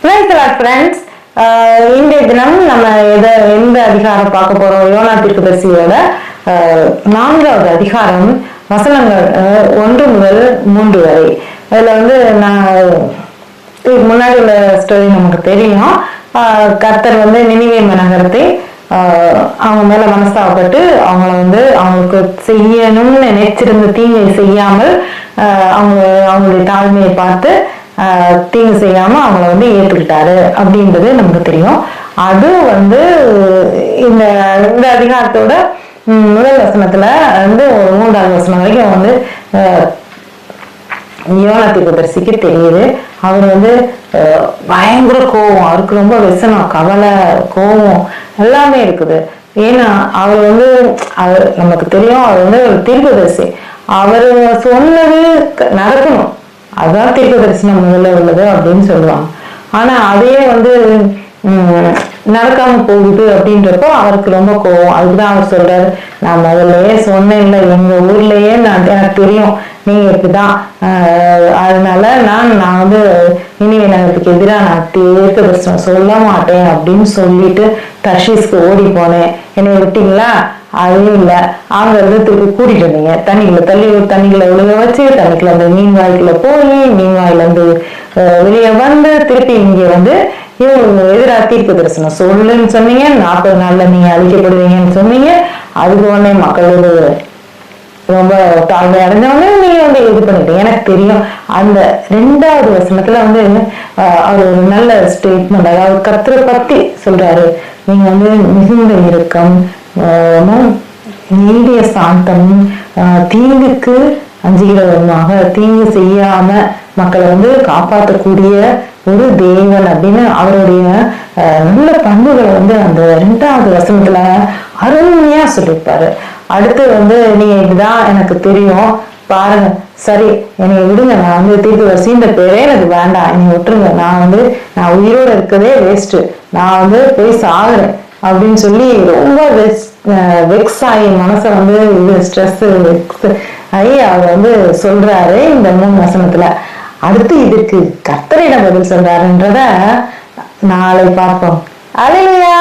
Friends, இன்றைய தினம் நம்ம எந்த அதிகாரம் பார்க்க போறோம்? யோனா தீர்க்கதரிசியோட 4வது அதிகாரம், வசனங்கள் 1 முதல் 3 வரை. அதுல நான் முன்னாடி உள்ள ஸ்டோரி நமக்கு தெரியும். கர்த்தர் நினிவே நகரத்தை அவங்க மேல மனஸ்தாபப்பட்டு அவங்களுக்கு செய்யணும்னு நினைச்சிருந்த தீங்கை செய்யாமல் அவங்களுடைய தாழ்மையை பார்த்து தீங்கு செய்யாம அவங்கள ஏற்றுக்கிட்டாரு அப்படின்றது நமக்கு தெரியும். அது இந்த அதிகாரத்தோட முதல் வசனத்துல 3வது வசனம் வரைக்கும் யோனா தீர்க்கதரிசிக்கு தெரியுது. அவர் பயங்கர கோபம், அவருக்கு ரொம்ப व्यसனம், கவலை, கோபம் எல்லாமே இருக்குது. ஏன்னா அவர் நமக்கு தெரியும், அவர் ஒரு தீர்க்கதரிசி. அவர் சொன்னது நடக்கணும், அதுதான் தீர்க்க தரிசனம் முதல்ல உள்ளது அப்படின்னு சொல்லுவாங்க. ஆனா அதையே நடக்காம போகுது அப்படின்றப்போ அவருக்கு ரொம்ப கோவம். அதுக்குதான் அவர் சொல்றாரு, நான் முதல்லயே சொன்னேன், இல்லை எங்க ஊர்லயே எனக்கு தெரியும் நீங்க இப்படிதான், அதனால நான் நினிவே நகரத்துக்கு எதிராக நான் தீர்க்க தரிசனம் சொல்ல மாட்டேன் அப்படின்னு சொல்லிட்டு தர்ஷீஸ்க்கு ஓடி போனேன். என்னை விட்டீங்களா? அதுவும் இல்லை, அங்க திருப்பி கூட்டிட்டு வந்தீங்க, தண்ணிகளை ஒழுக வச்சு தண்ணிக்குள்ள மீன் வாய்க்குள்ள போய் மீன் வாயில வெளியே திருப்பி இங்க இவங்க எதிராக தீர்க்க தரிசனம் சொல்லுன்னு சொன்னீங்க. 40 நாள்ல நீங்க அழிக்கப்படுவீங்கன்னு சொன்னீங்க. அதுக்கு உடனே மக்கள் ரொம்ப தாழ்மை அடைஞ்சவங்க நீங்க இது பண்ணிட்டீங்க. எனக்கு தெரியும். அந்த 2வது வசனத்துல அவர் ஒரு நல்ல ஸ்டேட்மெண்ட், அதாவது கர்த்தரை பத்தி சொல்றாரு. நீங்க மிகுந்த இரக்கம், நீடிய சாந்தம், தீங்குக்கு அஞ்சுகிறவருமாக, தீங்கு செய்யாம மக்களை காப்பாற்றக்கூடிய ஒரு தேவன் அப்படின்னு அவருடைய நல்ல பண்புகளை அந்த 2வது வசனத்துல அருமையா சொல்லியிருப்பாரு. அடுத்து நீங்க இதுதான் எனக்கு தெரியும், பாருங்க, சரி என்னை விடுங்க, நான் தீர்க்கதரிசின்ற பேரே எனக்கு வேண்டாம், என்னை விட்டுருங்க, நான் உயிரோட இருக்கதே வேஸ்ட், நான் போய் சாகுறேன் அப்படின்னு சொல்லி ரொம்ப வெக்ஸ் ஆகி மனசை ஸ்ட்ரெஸ் ஆகி அவர் சொல்றாரு இந்த 3 வசனத்துல. அடுத்து இதுக்கு கர்த்தரிடம் பதில் சொல்றாருன்றத நாளை பார்ப்போம். அல்லேலூயா.